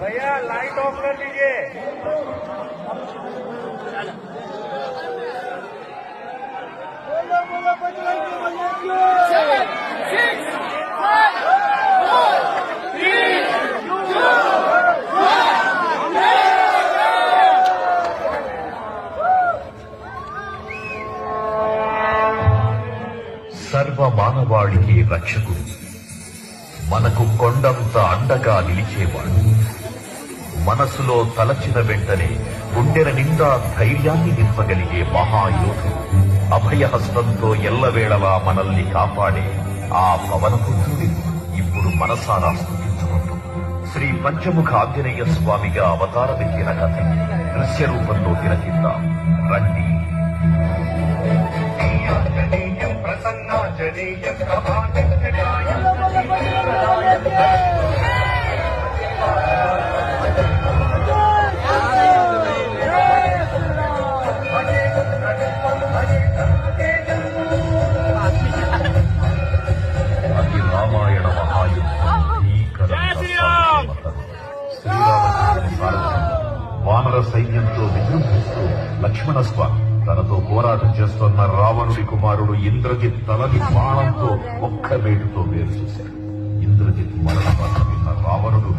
भैया light of कर लीजिए। సర్వ మానవాళికి రక్షకుడు, మనకు కొండంత అండగా నిలిచేవాడు. మనసులో తలచిన వెంటనే గుండెల నిండా ధైర్యాన్ని నింపగలిగే మహాయోధుడు, అభయహస్తంతో ఎల్లవేళలా మనల్ని కాపాడే ఆ పవనపుత్రుడిని ఇప్పుడు మనసారా స్తుతించుకుంటూ శ్రీ పంచముఖ ఆంజనేయ స్వామిగా అవతారమెత్తిన కథ దృశ్య రూపంలో తిలకిద్దాం రండి. అది రామాయణ మహాయుద్ధం. శ్రీరామచంద్రుని సారథ్యం వానర సైన్యంతో విజృంభిస్తూ లక్ష్మణ స్వామి తనతో పోరాటం చేస్తున్న రావణుడి కుమారుడు ఇంద్రజిత్ తలని బాణంతో ఒక్క వేటుతో వేరు చూశాడు. ఇంద్రజిత్ మరణ రావణుడు